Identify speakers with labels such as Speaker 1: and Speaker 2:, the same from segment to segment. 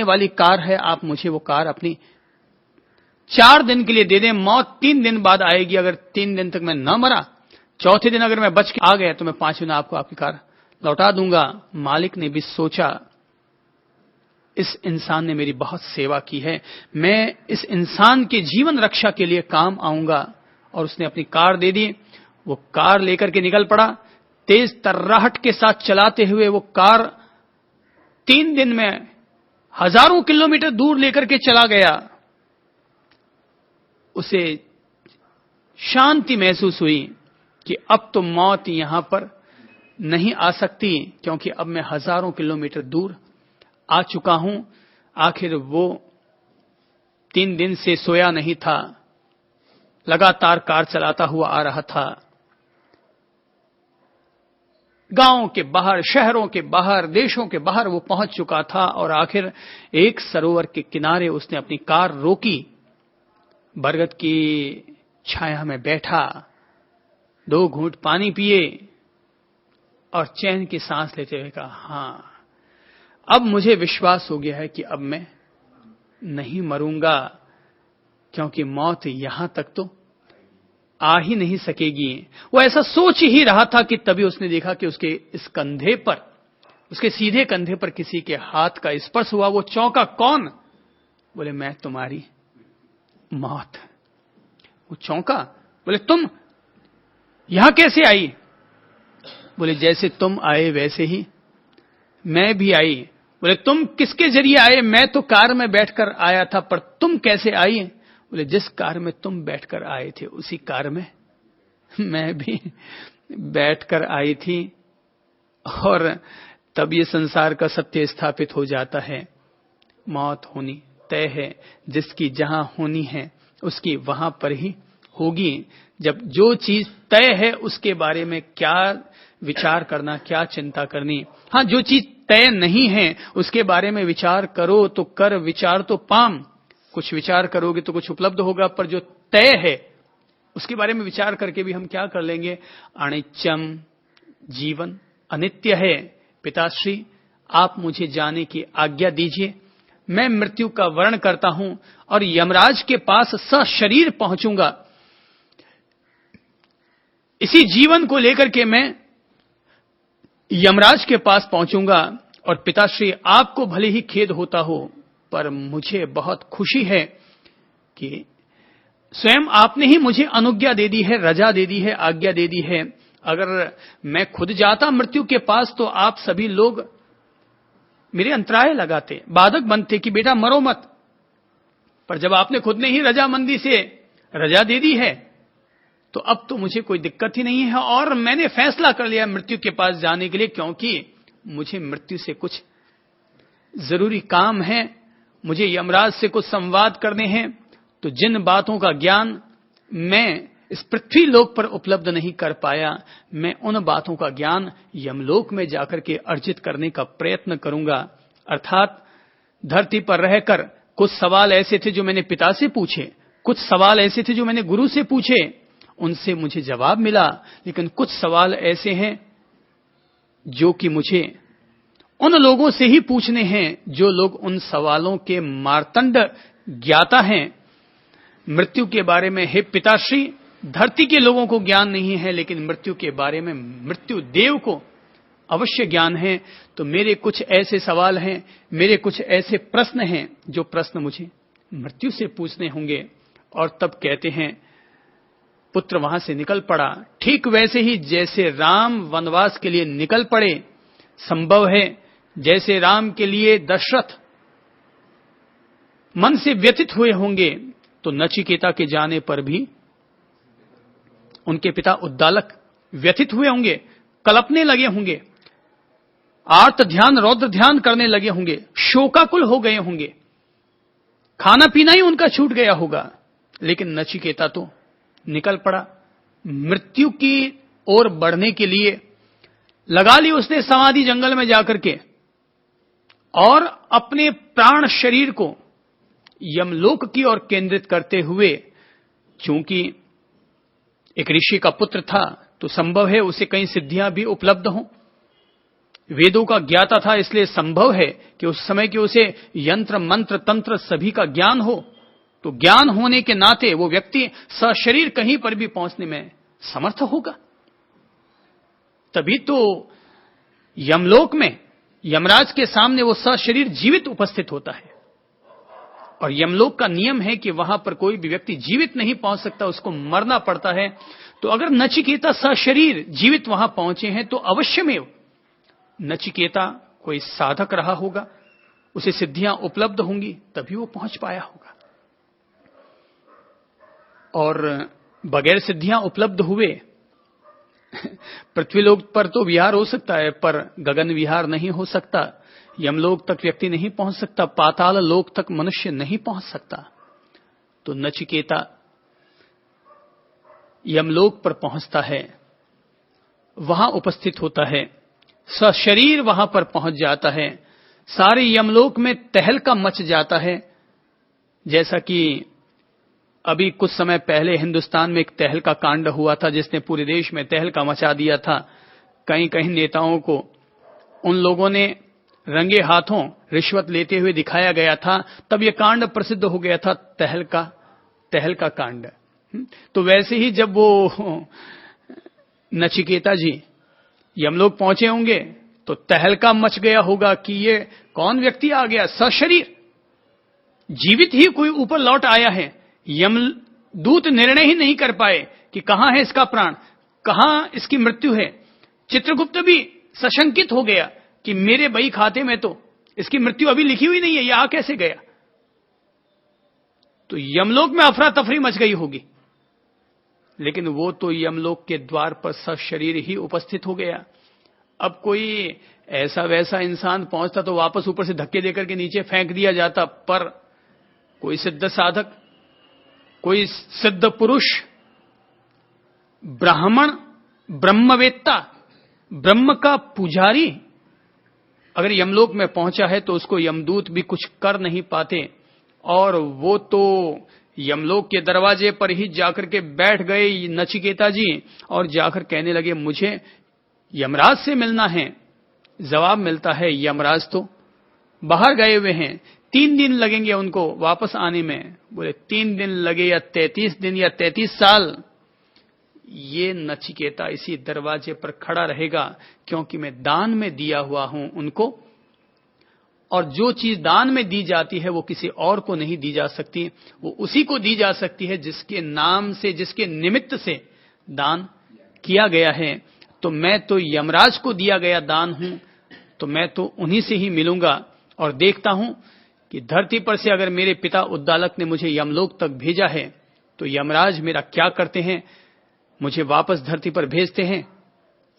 Speaker 1: वाली कार है, आप मुझे वो कार अपनी 4 दिन के लिए दे दें, मौत 3 दिन बाद आएगी। अगर 3 दिन तक मैं न मरा, चौथे दिन अगर मैं बच के आ गया तो मैं 5वें दिन आपको आपकी कार लौटा दूंगा। मालिक ने भी सोचा, इस इंसान ने मेरी बहुत सेवा की है, मैं इस इंसान के जीवन रक्षा के लिए काम आऊंगा। और उसने अपनी कार दे दी। वो कार लेकर के निकल पड़ा, तेज तर्राहट के साथ चलाते हुए वो कार 3 दिन में हजारों किलोमीटर दूर लेकर के चला गया। उसे शांति महसूस हुई कि अब तो मौत यहां पर नहीं आ सकती, क्योंकि अब मैं हजारों किलोमीटर दूर आ चुका हूं। आखिर वो 3 दिन से सोया नहीं था, लगातार कार चलाता हुआ आ रहा था। गांवों के बाहर, शहरों के बाहर, देशों के बाहर वो पहुंच चुका था। और आखिर एक सरोवर के किनारे उसने अपनी कार रोकी, बरगद की छाया में बैठा, 2 घूंट पानी पिए और चैन की सांस लेते हुए कहा, हां, अब मुझे विश्वास हो गया है कि अब मैं नहीं मरूंगा, क्योंकि मौत यहां तक तो आ ही नहीं सकेगी। वो ऐसा सोच ही रहा था कि तभी उसने देखा कि उसके इस कंधे पर, उसके सीधे कंधे पर किसी के हाथ का स्पर्श हुआ। वो चौंका, कौन? बोले, मैं तुम्हारी मौत। वो चौंका, बोले, तुम यहां कैसे आई? बोले, जैसे तुम आए वैसे ही मैं भी आई। बोले, तुम किसके जरिए आए? मैं तो कार में बैठकर आया था, पर तुम कैसे आई? बोले, जिस कार में तुम बैठकर आए थे उसी कार में मैं भी बैठकर आई थी। और तब ये संसार का सत्य स्थापित हो जाता है, मौत होनी तय है, जिसकी जहां होनी है उसकी वहां पर ही होगी। जब जो चीज तय है उसके बारे में क्या विचार करना, क्या चिंता करनी। हां, जो चीज तय नहीं है उसके बारे में विचार करो तो कर विचार तो पाम। कुछ विचार करोगे तो कुछ उपलब्ध होगा, पर जो तय है उसके बारे में विचार करके भी हम क्या कर लेंगे? अनित्यम, जीवन अनित्य है। पिताश्री, आप मुझे जाने की आज्ञा दीजिए, मैं मृत्यु का वर्ण करता हूं और यमराज के पास सशरीर पहुंचूंगा। इसी जीवन को लेकर के मैं यमराज के पास पहुंचूंगा। और पिताश्री, आपको भले ही खेद होता हो, पर मुझे बहुत खुशी है कि स्वयं आपने ही मुझे अनुज्ञा दे दी है, रजा दे दी है, आज्ञा दे दी है। अगर मैं खुद जाता मृत्यु के पास तो आप सभी लोग मेरे अंतराय लगाते, बाधक बनते कि बेटा मरो मत। पर जब आपने खुद ने ही रजामंदी से रजा दे दी है तो अब तो मुझे कोई दिक्कत ही नहीं है। और मैंने फैसला कर लिया मृत्यु के पास जाने के लिए, क्योंकि मुझे मृत्यु से कुछ जरूरी काम है, मुझे यमराज से कुछ संवाद करने हैं। तो जिन बातों का ज्ञान मैं इस पृथ्वी लोक पर उपलब्ध नहीं कर पाया, मैं उन बातों का ज्ञान यमलोक में जाकर के अर्जित करने का प्रयत्न करूंगा। अर्थात धरती पर रहकर कुछ सवाल ऐसे थे जो मैंने पिता से पूछे, कुछ सवाल ऐसे थे जो मैंने गुरु से पूछे, उनसे मुझे जवाब मिला। लेकिन कुछ सवाल ऐसे हैं जो कि मुझे उन लोगों से ही पूछने हैं जो लोग उन सवालों के मार्तंड ज्ञाता हैं। मृत्यु के बारे में हे पिताश्री, धरती के लोगों को ज्ञान नहीं है, लेकिन मृत्यु के बारे में मृत्यु देव को अवश्य ज्ञान है। तो मेरे कुछ ऐसे सवाल हैं, मेरे कुछ ऐसे प्रश्न हैं जो प्रश्न मुझे मृत्यु से पूछने होंगे। और तब कहते हैं, पुत्र वहां से निकल पड़ा, ठीक वैसे ही जैसे राम वनवास के लिए निकल पड़े। संभव है जैसे राम के लिए दशरथ मन से व्यथित हुए होंगे, तो नचिकेता के जाने पर भी उनके पिता उद्दालक व्यथित हुए होंगे, कलपने लगे होंगे, आर्त ध्यान रौद्र ध्यान करने लगे होंगे, शोकाकुल हो गए होंगे, खाना पीना ही उनका छूट गया होगा। लेकिन नचिकेता तो निकल पड़ा मृत्यु की ओर बढ़ने के लिए। लगा ली उसने समाधि जंगल में जाकर के, और अपने प्राण शरीर को यमलोक की ओर केंद्रित करते हुए, चूंकि एक ऋषि का पुत्र था तो संभव है उसे कई सिद्धियां भी उपलब्ध हों, वेदों का ज्ञाता था, इसलिए संभव है कि उस समय के उसे यंत्र मंत्र तंत्र सभी का ज्ञान हो। तो ज्ञान होने के नाते वो व्यक्ति सशरीर कहीं पर भी पहुंचने में समर्थ होगा। तभी तो यमलोक में यमराज के सामने वो सशरीर जीवित उपस्थित होता है। और यमलोक का नियम है कि वहां पर कोई भी व्यक्ति जीवित नहीं पहुंच सकता, उसको मरना पड़ता है। तो अगर नचिकेता सशरीर जीवित वहां पहुंचे हैं तो अवश्यमेव नचिकेता कोई साधक रहा होगा, उसे सिद्धियां उपलब्ध होंगी, तभी वो पहुंच पाया होगा। और बगैर सिद्धियां उपलब्ध हुए पृथ्वीलोक पर तो विहार हो सकता है, पर गगन विहार नहीं हो सकता। यमलोक तक व्यक्ति नहीं पहुंच सकता, पाताल लोक तक मनुष्य नहीं पहुंच सकता। तो नचिकेता यमलोक पर पहुंचता है, वहां उपस्थित होता है, सशरीर वहां पर पहुंच जाता है। सारे यमलोक में तहलका मच जाता है। जैसा कि अभी कुछ समय पहले हिंदुस्तान में एक तहलका कांड हुआ था, जिसने पूरे देश में तहलका मचा दिया था। कहीं कहीं नेताओं को उन लोगों ने रंगे हाथों रिश्वत लेते हुए दिखाया गया था, तब यह कांड प्रसिद्ध हो गया था, तहलका कांड। तो वैसे ही जब वो नचिकेता जी यमलोक पहुंचे होंगे तो तहलका मच गया होगा कि ये कौन व्यक्ति आ गया, सशरीर जीवित ही कोई ऊपर लौट आया है। यमदूत निर्णय ही नहीं कर पाए कि कहां है इसका प्राण, कहां इसकी मृत्यु है। चित्रगुप्त भी सशंकित हो गया कि मेरे बही खाते में तो इसकी मृत्यु अभी लिखी हुई नहीं है, यह आ कैसे गया। तो यमलोक में अफरा तफरी मच गई होगी, लेकिन वो तो यमलोक के द्वार पर सशरीर ही उपस्थित हो गया। अब कोई ऐसा वैसा इंसान पहुंचता तो वापस ऊपर से धक्के देकर के नीचे फेंक दिया जाता, पर कोई सिद्ध साधक, कोई सिद्ध पुरुष, ब्राह्मण, ब्रह्मवेत्ता, ब्रह्म का पुजारी अगर यमलोक में पहुंचा है तो उसको यमदूत भी कुछ कर नहीं पाते। और वो तो यमलोक के दरवाजे पर ही जाकर के बैठ गए नचिकेता जी और जाकर कहने लगे मुझे यमराज से मिलना है। जवाब मिलता है यमराज तो बाहर गए हुए हैं, 3 दिन लगेंगे उनको वापस आने में। बोले 3 दिन लगे या 33 दिन या 33 साल, ये नचिकेता इसी दरवाजे पर खड़ा रहेगा, क्योंकि मैं दान में दिया हुआ हूं उनको। और जो चीज दान में दी जाती है वो किसी और को नहीं दी जा सकती, वो उसी को दी जा सकती है जिसके नाम से, जिसके निमित्त से दान किया गया है। तो मैं तो यमराज को दिया गया दान हूं, तो मैं तो उन्हीं से ही मिलूंगा। और देखता हूं कि धरती पर से अगर मेरे पिता उद्दालक ने मुझे यमलोक तक भेजा है तो यमराज मेरा क्या करते हैं, मुझे वापस धरती पर भेजते हैं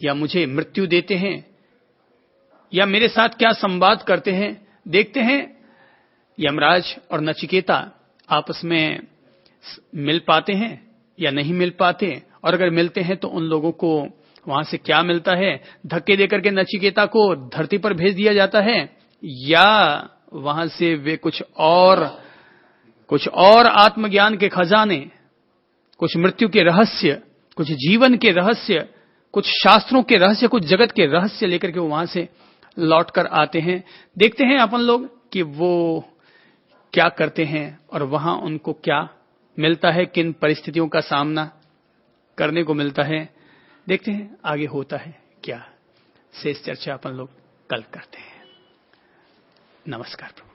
Speaker 1: या मुझे मृत्यु देते हैं या मेरे साथ क्या संवाद करते हैं। देखते हैं यमराज और नचिकेता आपस में मिल पाते हैं या नहीं मिल पाते, और अगर मिलते हैं तो उन लोगों को वहां से क्या मिलता है। धक्के देकर के नचिकेता को धरती पर भेज दिया जाता है या वहां से वे कुछ और आत्मज्ञान के खजाने, कुछ मृत्यु के रहस्य, कुछ जीवन के रहस्य, कुछ शास्त्रों के रहस्य, कुछ जगत के रहस्य लेकर के वो वहां से लौट कर आते हैं। देखते हैं अपन लोग कि वो क्या करते हैं और वहां उनको क्या मिलता है, किन परिस्थितियों का सामना करने को मिलता है। देखते हैं आगे होता है क्या। शेष चर्चा अपन लोग कल करते हैं। नमस्कार प्रभु।